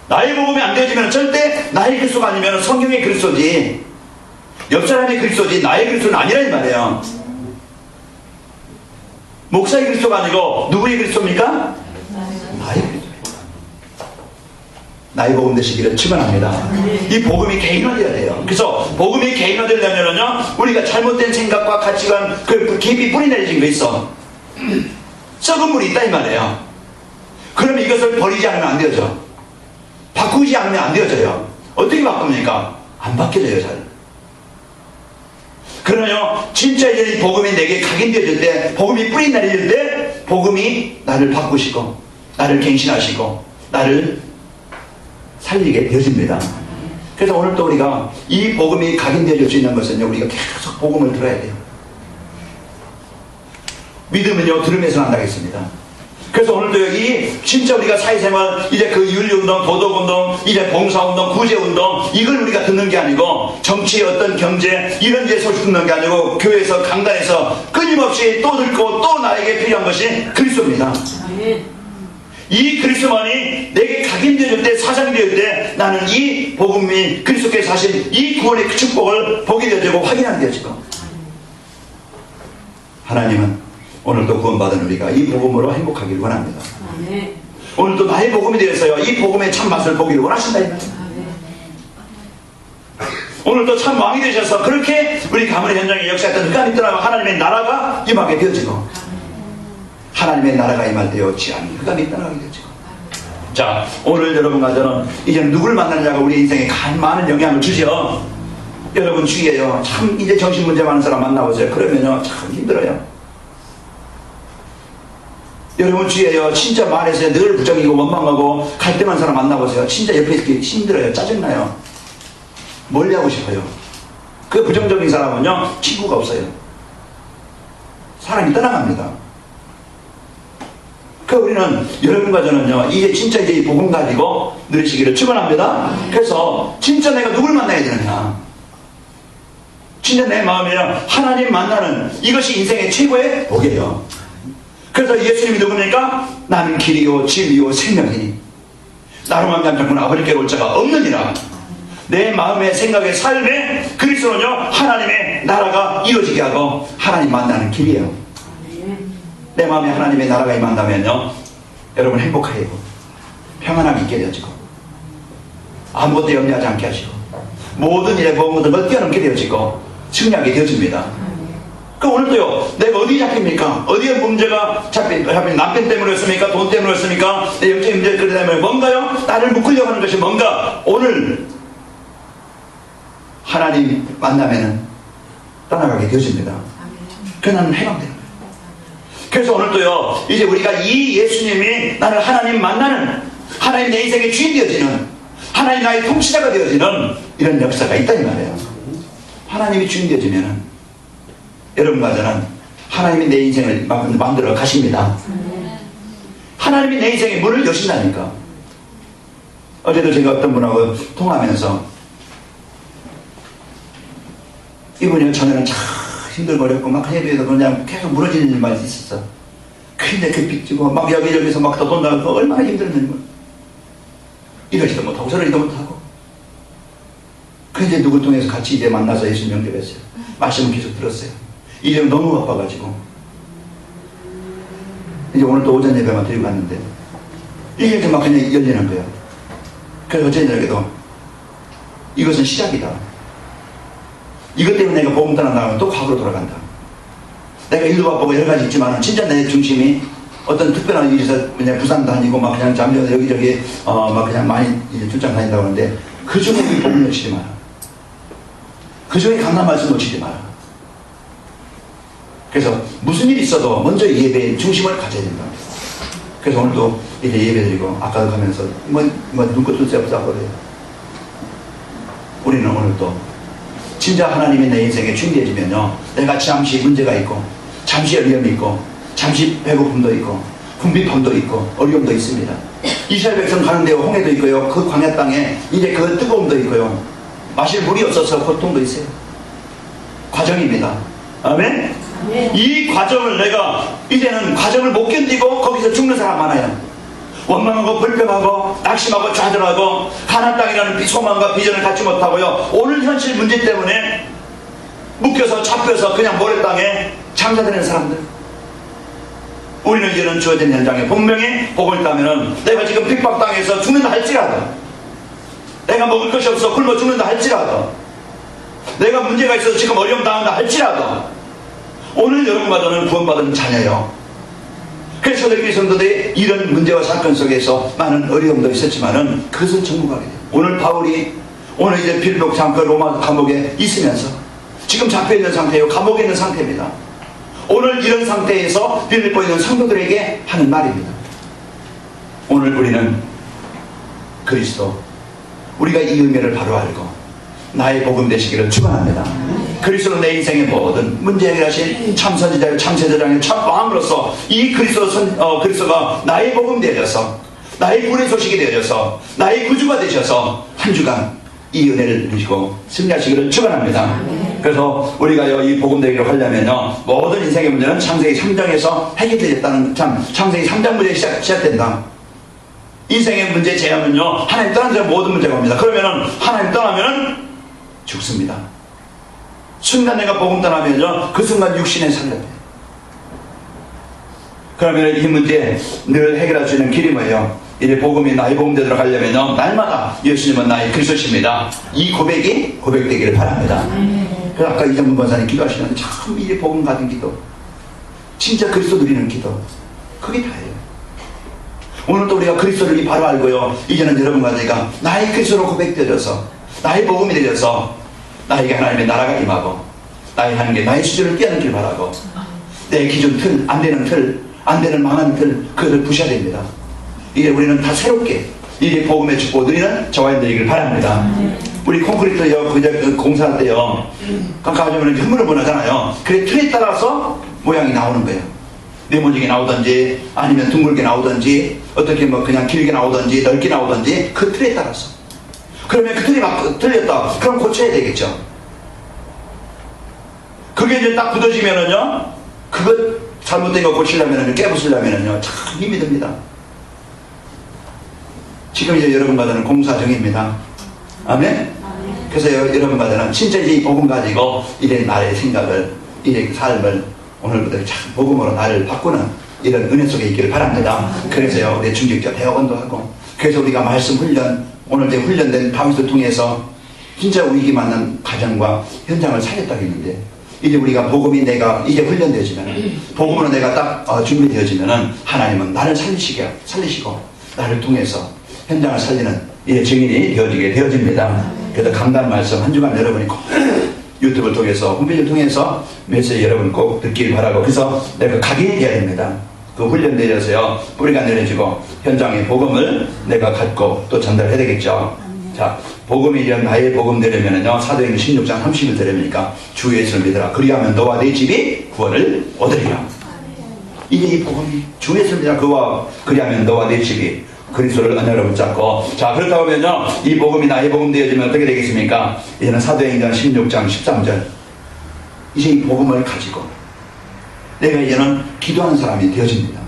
나의 복음이 안 되어지면 절대 나의 그리스도가 아니면 성경의 그리스도지, 옆 사람의 그리스도지 나의 그리스도는 아니라 이 말이에요. 목사의 그리스도가 아니고 누구의 그리스도입니까? 나의 그리스도. 나의 복음 되시기를 축원합니다. 이 복음이 개인화되어야 돼요. 그래서 복음이 개인화되려면요, 우리가 잘못된 생각과 가치관 그 깊이 뿌리내리진 거 있어. 썩은 물이 있다 이 말이에요. 그러면 이것을 버리지 않으면 안 되어져. 바꾸지 않으면 안 되어져요. 어떻게 바꿉니까? 안 바뀌어져요, 잘. 그러면요, 진짜 이제 이 복음이 내게 각인되어질 때, 복음이 뿌리내릴 때, 복음이 나를 바꾸시고, 나를 갱신하시고, 나를 살리게 되어집니다. 그래서 오늘 또 우리가 이 복음이 각인되어질 수 있는 것은요, 우리가 계속 복음을 들어야 돼요. 믿음은요, 들음에서 난다겠습니다. 그래서 오늘도 이 진짜 우리가 사회생활, 이제 그 윤리운동, 도덕운동, 이제 봉사운동, 구제운동, 이걸 우리가 듣는 게 아니고, 정치의 어떤 경제 이런 데 소식 듣는 게 아니고, 교회에서 강단에서 끊임없이 또 듣고 또 나에게 필요한 것이 그리스도입니다. 이 그리스도만이 내게 각인되어질 때, 사상이 되어질 때, 나는 이 복음이 그리스도께서 하신 이 구원의 그 축복을 보게 되어지고 확인하게 되어지고, 하나님은 오늘도 구원받은 우리가 이 복음으로 행복하기를 원합니다. 오늘도 나의 복음이 되었어요. 이 복음의 참맛을 보기를 원하신다. 오늘도 참 왕이 되셔서 그렇게 우리 가문의 현장에 역사했던 흑암이 떠나고 하나님의 나라가 임하게 되어지고, 하나님의 나라가 임할 되었지 않은 흑암이 떠나게 되어지고. 자, 오늘 여러분과 저는 이제 누굴 만나느냐가 우리 인생에 많은 영향을 주죠. 여러분 주위에요, 참 이제 정신문제 많은 사람 만나보세요. 그러면요, 참 힘들어요. 여러분 주위에요, 진짜 말에서 늘 부정이고 원망하고 갈등한 사람 만나보세요. 진짜 옆에 있기 힘들어요. 짜증나요. 멀리 하고 싶어요. 그 부정적인 사람은요, 친구가 없어요. 사람이 떠나갑니다. 그 우리는 여러분과 저는요, 이제 진짜 이제 이 복음 가지고 누리시기를 축원합니다. 그래서 진짜 내가 누굴 만나야 되느냐, 진짜 내 마음에요, 하나님 만나는 이것이 인생의 최고의 복이에요. 그래서 예수님이 누굽니까? 나는 길이요 진리요 생명이니 나로 말미암아 아버지께로 올 자가 없느니라. 내 마음의 생각의 삶에 그리스도는요, 하나님의 나라가 이루어지게 하고 하나님 만나는 길이에요. 내 마음에 하나님의 나라가 임한다면요, 여러분 행복하게 평안하게 있게 되어지고, 아무것도 염려하지 않게 하시고, 모든 일에 모든 걸 뛰어넘게 되어지고 승리하게 되어집니다. 그 오늘도요, 내가 어디 잡힙니까? 어디에 문제가 잡힌 남편 때문이었습니까? 돈 때문이었습니까? 내 영적인 문제 때문에 뭔가요? 나를 묶으려고 하는 것이 뭔가? 오늘 하나님 만나면은 떠나가게 되어집니다. 그는 해방되는 거예요. 그래서 오늘도요, 이제 우리가 이 예수님이 나를 하나님 만나는, 하나님 내 인생의 주인 되어지는, 하나님 나의 통치자가 되어지는 이런 역사가 있다 이 말이에요. 하나님이 주인 되어지면은 여러분과 저는 하나님이 내 인생을 만들어 가십니다. 하나님이 내 인생의 문을 여신다니까. 어제도 제가 어떤 분하고 통화하면서, 이분이 전에는 참 힘들고 어렵고 막 해외에서 그냥 계속 무너지는 일만 있었어. 근데 그 빚지고 막 여기저기서 막 더 돈 나가고 얼마나 힘들었는지, 이러지도 못하고 저러지도 못하고. 근데 누구 통해서 같이 이제 만나서 예수 영접했어요. 말씀을 계속 들었어요. 이제 너무 바빠가지고 이제 오늘 또 오전 예배만 드리고 갔는데 이게 이렇게 막 그냥 열리는 거예요. 그래서 어제 저녁에도 이것은 시작이다. 이것 때문에 내가 복음 떠난다면 또 과거로 돌아간다. 내가 일도 바쁘고 여러 가지 있지만 진짜 내 중심이 어떤 특별한 일에서 그냥 부산 다니고 막 그냥 잠겨서 여기저기 막 그냥 많이 이제 출장 다닌다고 하는데, 그 중에 이 복음 놓치지 마라. 그 중에 강남 말씀 놓치지 마라. 그래서 무슨 일이 있어도 먼저 예배의 중심을 가져야 된다. 그래서 오늘도 이제 예배드리고 아까도 가면서 눈꽃 둘 새 없다고 그래요. 우리는 오늘도 진짜 하나님이 내 인생에 중대해지면요, 내가 잠시 문제가 있고 잠시 어려움이 있고 잠시 배고픔도 있고 궁핍함도 있고 어려움도 있습니다. 이스라엘 백성 가는데 홍해도 있고요, 그 광야 땅에 이제 그 뜨거움도 있고요, 마실 물이 없어서 고통도 있어요. 과정입니다. 아멘? 이 과정을 내가 이제는 과정을 못 견디고 거기서 죽는 사람 많아요. 원망하고 불평하고 낙심하고 좌절하고 가나안 땅이라는 소망과 비전을 갖지 못하고요, 오늘 현실 문제 때문에 묶여서 잡혀서 그냥 모래땅에 장사되는 사람들. 우리는 이제는 주어진 현장에 분명히 복을 따면은 내가 지금 핍박당해서 죽는다 할지라도, 내가 먹을 것이 없어 굶어 죽는다 할지라도, 내가 문제가 있어서 지금 어려움 당한다 할지라도, 오늘 여러분과 저는 구원받은 자녀예요. 그래서 우리 성도들이 이런 문제와 사건 속에서 많은 어려움도 있었지만은 그것을 정복하게 돼요. 오늘 바울이 오늘 이제 빌립보 잠깐 로마 감옥에 있으면서 지금 잡혀있는 상태예요. 감옥에 있는 상태입니다. 오늘 이런 상태에서 빌립보에 있는 성도들에게 하는 말입니다. 오늘 우리는 그리스도, 우리가 이 의미를 바로 알고 나의 복음 되시기를 축원합니다. 그리스도는 내 인생의 모든 문제 해결하신 참 선지자요 참 제사장의 참 왕으로서 이 그리스도가 나의 복음 되어져서 나의 구원의 소식이 되어져서 나의 구주가 되셔서 한 주간 이 은혜를 누리시고 승리하시기를 축원합니다. 그래서 우리가 이 복음 되기를 하려면요, 모든 인생의 문제는 창세기 3장에서 해결되겠다는, 창세기 3장 문제 시작된다. 인생의 문제 제하면요, 하나님 떠난 데는 모든 문제가 옵니다. 그러면은 하나님 떠나면은 죽습니다. 순간 내가 복음 떠나면요, 그 순간 육신에 살려요. 그러면 이 문제 늘 해결할 수 있는 길이 뭐예요? 이제 복음이 나의 복음 되도록 하려면요, 날마다 예수님은 나의 그리스도십니다, 이 고백이 고백되기를 바랍니다. 그래서 아까 이정문 권사님 기도하시는데 참 이제 복음 가진 기도, 진짜 그리스도 누리는 기도, 그게 다예요. 오늘도 우리가 그리스도를 바로 알고요, 이제는 여러분과 제가 나의 그리스도로 고백되어서 나의 복음이 되어서 나에게 하나님의 나라가 임하고 나의 하는 게 나의 수준을 뛰어넘길 바라고, 내 기준 틀, 안 되는 틀, 안 되는 망한 틀, 그것을 부셔야 됩니다. 이제 우리는 다 새롭게 이제 복음의 축복 누리는 저와 되기를 바랍니다. 우리 콘크리트요, 그 공사할 때요, 깎아주면 현물을 보내잖아요. 그래 틀에 따라서 모양이 나오는 거예요. 네모지게 나오든지 아니면 둥글게 나오든지 어떻게 뭐 그냥 길게 나오든지 넓게 나오든지 그 틀에 따라서. 그러면 그 틀이 막 틀렸다, 그럼 고쳐야 되겠죠. 그게 이제 딱 굳어지면은요, 그거 잘못된 거 고치려면은요, 깨부수려면은요, 참 힘이 듭니다. 지금 이제 여러분과 저는 공사 중입니다. 아멘? 그래서 여러분과 저는 진짜 이제 이 복음 가지고 이제 나의 생각을, 이제 삶을 오늘부터 참 복음으로 나를 바꾸는 이런 은혜 속에 있기를 바랍니다. 그래서요, 우리 중직자 대학원도 하고, 그래서 우리가 말씀 훈련, 오늘 이제 훈련된 다윗을 통해서 진짜 위기 만난 가정과 현장을 살렸다고 했는데, 이제 우리가 복음이 내가 이제 훈련되어지면, 복음으로 내가 딱 준비되어지면은 하나님은 나를 살리시고 나를 통해서 현장을 살리는 이제 증인이 되어집니다. 그래서 강단 말씀 한 주간 여러분이 꼭 유튜브를 통해서, 홈페이지를 통해서 메시지 여러분 꼭 듣길 바라고, 그래서 내가 각인이 되어야 됩니다. 그 훈련되어서요, 뿌리가 내려지고 현장의 복음을 내가 갖고 또 전달해야 되겠죠. 자, 복음이 이런 나의 복음 되려면은요, 사도행전 16장 30일 되려니까 주 예수를 믿으라. 그리하면 너와 네 집이 구원을 얻으리라. 이게 이 복음이 주 예수를 믿으라. 그리하면 너와 네 집이 그리스도를 언약으로 붙잡고. 자, 그렇다 보면요, 이 복음이 나의 복음 되어지면 어떻게 되겠습니까? 이제는 사도행전 16장 13절, 이제 이 복음을 가지고 내가 이제는 기도하는 사람이 되어집니다.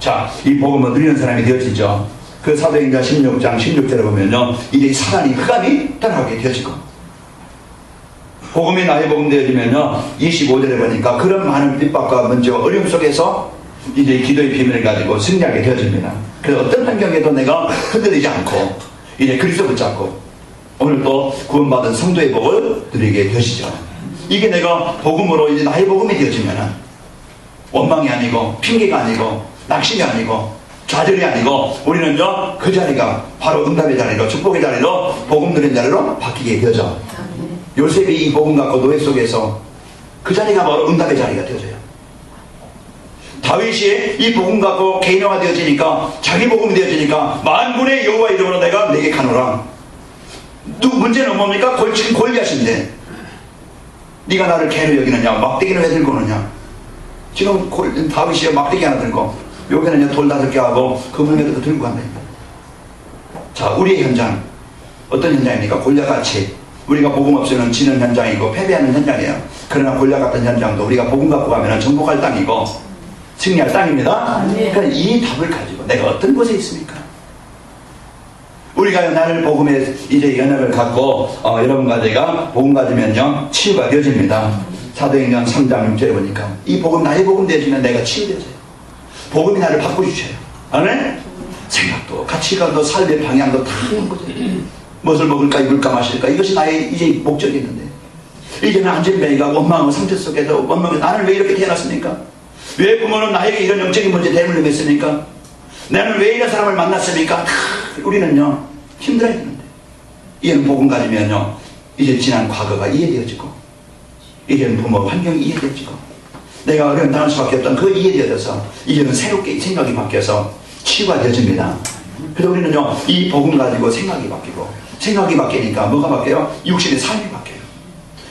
자, 이 복음을 누리는 사람이 되어지죠. 그 사도행전 16장 16절에 보면요, 이제 사단이 흑암이 떠나게 되어지고, 복음이 나의 복음 되어지면요, 25절에 보니까 그런 많은 핍박과 문제와 어려움 속에서 이제 기도의 비밀을 가지고 승리하게 되어집니다. 그래서 어떤 환경에도 내가 흔들리지 않고 이제 그리스도 붙잡고 오늘 또 구원받은 성도의 복을 누리게 되어지죠. 이게 내가 복음으로 이제 나의 복음이 되어지면은 원망이 아니고 핑계가 아니고 낙심이 아니고 좌절이 아니고 우리는요, 그 자리가 바로 응답의 자리로, 축복의 자리로, 복음 누린 자리로 바뀌게 되죠. 요셉이 이 복음 갖고 노예 속에서 그 자리가 바로 응답의 자리가 되어져요. 다윗이 이 복음 갖고 개인화 되어지니까, 자기 복음이 되어지니까 만군의 여호와 이름으로 내가 내게 가노라. 문제는 뭡니까? 지금 골리앗인데 네가 나를 개로 여기느냐, 막대기는 왜 들고 오느냐. 지금 다윗이 막대기 하나 들고 여기는 돌 5개 하고 그 물매도 들고 간다. 자, 우리의 현장 어떤 현장입니까? 골리앗같이 우리가 복음 없이는 지는 현장이고 패배하는 현장이에요. 그러나 골리앗 같은 현장도 우리가 복음 갖고 가면 정복할 땅이고 승리할 땅입니다. 그러니까 이 답을 가지고 내가 어떤 곳에 있습니까? 우리가 나를 복음에 이제 연합을 갖고 여러분과 제가 복음 가지면요 치유가 되어집니다. 사도행전 3장 6절에 보니까 이 복음, 나의 복음 되어지면 내가 치유되어져요. 복음이 나를 바꿔주셔요. 아멘? 생각도 가치관도 삶의 방향도 다 이런 거죠. 무엇을 먹을까 입을까 마실까, 이것이 나의 이제 목적이 있는데 이제는 안전뱅이가 원망하고 상처 속에서 원망해. 나는 왜 이렇게 태어났습니까? 왜 부모는 나에게 이런 영적인 문제 대물림 했습니까? 나는 왜 이런 사람을 만났습니까? 우리는요 힘들어야 되는데, 이제는 복음 가지면요 이제 지난 과거가 이해되어지고, 이제는 부모 환경이 이해되어지고, 내가 어려움 당할 수밖에 없던 그 이해되어져서 이제는 새롭게 생각이 바뀌어서 치유가 되어집니다. 그래서 우리는요 이 복음 가지고 생각이 바뀌고, 생각이 바뀌니까 뭐가 바뀌어요? 육신의 삶이 바뀌어요.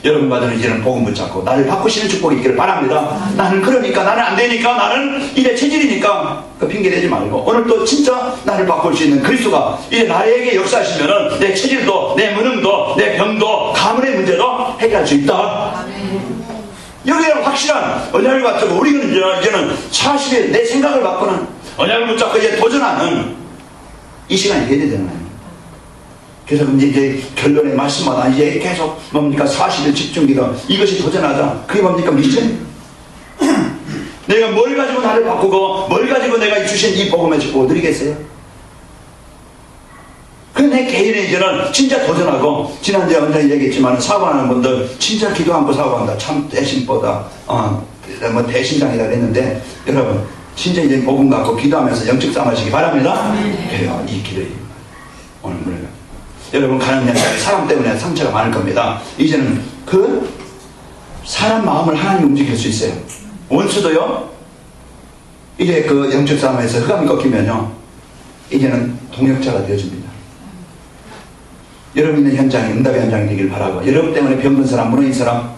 여러분과 저는 이제는 복음 붙잡고 나를 바꾸시는 축복이 있기를 바랍니다. 나는 그러니까, 나는 안 되니까, 나는 이래 체질이니까 그 핑계 대지 말고, 오늘 또 진짜 나를 바꿀 수 있는 그리스도가 이제 나에게 역사하시면은 내 체질도, 내 무능도, 내 병도, 가문의 문제도 해결할 수 있다. 여기에는 확실한 언약을 갖추고 우리는 이제는 40일 내 생각을 바꾸는 언약을 붙잡고 이제 도전하는 이 시간이 돼야 되잖아요. 그래서 이제 결론의 말씀마다 이제 계속 뭡니까 40일 집중기도, 이것이 도전하자. 그게 뭡니까? 미션. 내가 뭘 가지고 나를 바꾸고 뭘 가지고 내가 주신 이 복음의 축복을 누리겠어요? 그 내 개인의 이제는 진짜 도전하고, 지난주에 언제 얘기했지만 사고하는 분들 진짜 기도 않고 사고한다. 참 대신보다 뭐 대신장이라 그랬는데, 여러분 진짜 이제 복음 갖고 기도하면서 영적 싸움 하시기 바랍니다. 그래요. 이 기도입니다. 오늘 물론 여러분 가는 현장에 사람 때문에 상처가 많을 겁니다. 이제는 그 사람 마음을 하나님 움직일 수 있어요. 원수도요 이제 그 영적 싸움에서 흑암이 꺾이면요 이제는 동역자가 되어집니다. 여러분 있는 현장이 응답의 현장이 되길 바라고, 여러분 때문에 병든 사람, 무너진 사람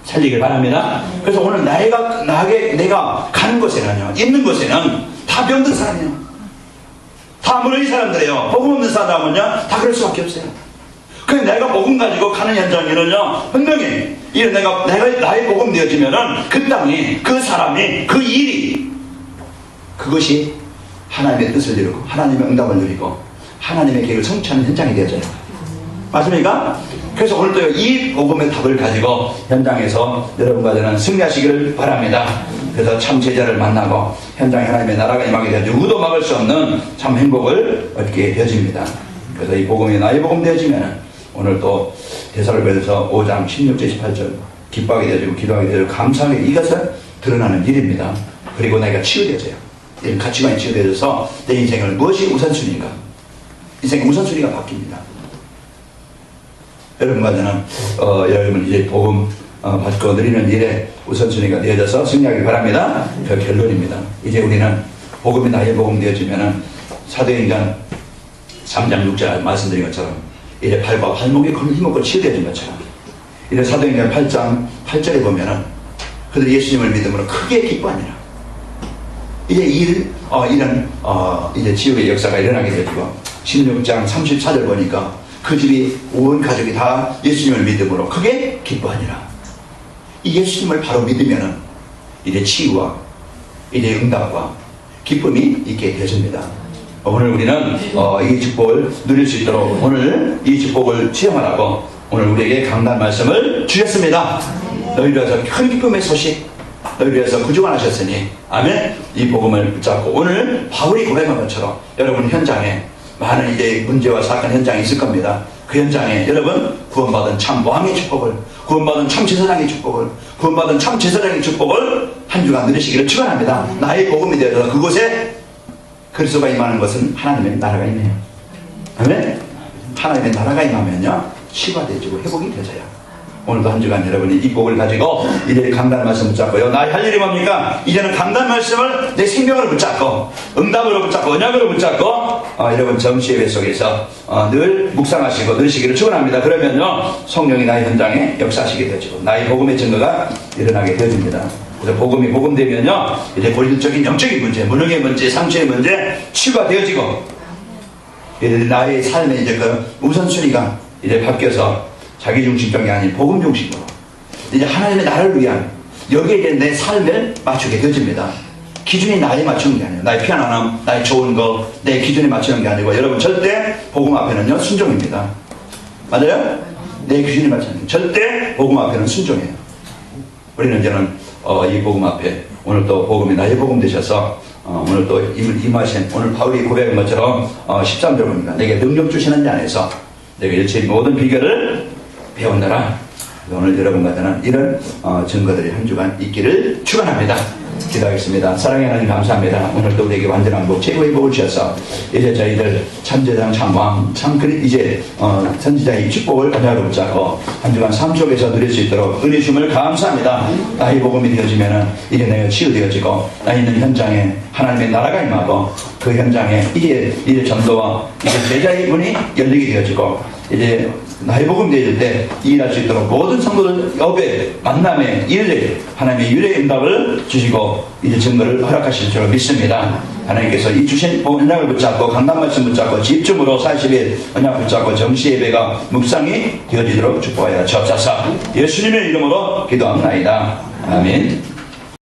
살리길 바랍니다. 그래서 오늘 내가 가는 곳에는요, 있는 곳에는 다 병든 사람이에요. 다 무너진 사람들이에요. 복음 없는 사람은요 다 그럴 수밖에 없어요. 그래서 내가 복음 가지고 가는 현장에는요 분명히 내가 나의 복음 되어지면은 그 땅이, 그 사람이, 그 일이, 그것이 하나님의 뜻을 이루고 하나님의 응답을 누리고 하나님의 계획을 성취하는 현장이 되어져요. 맞습니까? 그래서 오늘도 이 복음의 답을 가지고 현장에서 여러분과 저는 승리하시기를 바랍니다. 그래서 참 제자를 만나고 현장에 하나님의 나라가 임하게 되어 누구도 막을 수 없는 참 행복을 얻게 되어집니다. 그래서 이 복음이 나의 복음 되어지면 오늘 또 데살로니가서 5장 16절 18절 기뻐하게 되어지고 기도하게 되어지고 감사하게, 이것은 드러나는 일입니다. 그리고 내가 치유되어져요. 이런 가치관이 치유되어져서 내 인생을 무엇이 우선순위인가, 인생의 우선순위가 바뀝니다. 여러분과 저는 여러분 이제 복음 받고 누리는 일에 우선순위가 되어져서 승리하길 바랍니다. 그 결론입니다. 이제 우리는 복음이 나의 복음 되어지면은 사도행전 3장 6절 말씀드린 것처럼 이제 발과 발목에 걸린 힘없고 치유되어진 것처럼, 이제 사도행전 8장 8절에 보면은 그들 예수님을 믿음으로 크게 기뻐하니라. 이제 이런 이제 치유의 역사가 일어나게 되고, 16장 34절 보니까 그 집이 온 가족이 다 예수님을 믿음으로 크게 기뻐하니라. 이 예수님을 바로 믿으면은 이제 치유와 이제 응답과 기쁨이 있게 되어집니다. 오늘 우리는 이 축복을 누릴 수 있도록 오늘 이 축복을 체험하라고 오늘 우리에게 강단 말씀을 주셨습니다. 너희를 위해서 큰 기쁨의 소식, 너희를 위해서 구주가 나셨으니 아멘. 이 복음을 붙잡고 오늘 바울이 고백한 것처럼 여러분 현장에 많은 이제 문제와 사건 현장이 있을 겁니다. 그 현장에 여러분 구원받은 참 왕의 축복을, 구원받은 참 제사장의 축복을, 구원받은 참 제사장의 축복을 한 주간 누리시기를 축원합니다. 나의 복음이 되어서 그곳에 그리스도가 임하는 것은 하나님의 나라가 임해요. 아멘. 하나님의 나라가 임하면요 치유가 되어지고 회복이 되어져요. 오늘도 한 주간 여러분이 이 복을 가지고 이제 강단 말씀 붙잡고요. 나의 할 일이 뭡니까? 이제는 강단 말씀을 내 생명으로 붙잡고 응답으로 붙잡고 언약으로 붙잡고 여러분 정시 예배 속에서 늘 묵상하시고 누리시기를 축원합니다. 그러면요 성령이 나의 현장에 역사하시게 되어지고 나의 복음의 증거가 일어나게 되어집니다. 그래서 복음이 복음되면요 이제 본질적인 영적인 문제, 무능의 문제, 상처의 문제 치유가 되어지고 이제 나의 삶의 이제 그 우선순위가 이제 바뀌어서 자기 중심적이 아닌 복음 중심으로 이제 하나님의 나를 위한 여기에 이제 내 삶을 맞추게 되어집니다. 기준이 나에 맞추는 게 아니에요. 나의 편안함, 나의 좋은 거, 내 기준에 맞추는 게 아니고 여러분 절대 복음 앞에는요 순종입니다. 맞아요? 내 기준에 맞추는 게 절대 복음 앞에는 순종이에요. 우리는 이제는 이 복음 앞에 오늘 또 복음이 나의 복음 되셔서 오늘 또 임하신 오늘 바울이 고백한 것처럼 13절 봅니다. 내게 능력 주시는 자 안에서 내가 일체의 모든 비결을 배운다라. 오늘 여러분과는 이런 증거들이 한 주간 있기를 축원합니다. 기도하겠습니다. 사랑의 하나님 감사합니다. 오늘도 우리에게 완전한 복, 최고의 복을 주셔서 이제 저희들 참제장, 참왕, 이제 선지자의 축복을 언약으로 붙잡고 한 주간 삶 속에서 누릴 수 있도록 은혜 주심을 감사합니다. 나의 복음이 되어지면은 이제 내가 치유되어지고 나 있는 현장에 하나님의 나라가 임하고 그 현장에 이제 전도와 이제 제자의 문이 열리게 되어지고 이제 나의 복음 되어질 때 일할 수 있도록 모든 성도들 여배 만남에 일례 하나님의 유례 응답을 주시고 이제 증거를 허락하실 줄 믿습니다. 하나님께서 이 주신 언약을 붙잡고 강단 말씀 붙잡고 집중으로 40일 언약 붙잡고 정시 예배가 묵상이 되어지도록 축복하여 주옵소서. 예수님의 이름으로 기도합니다. 아멘.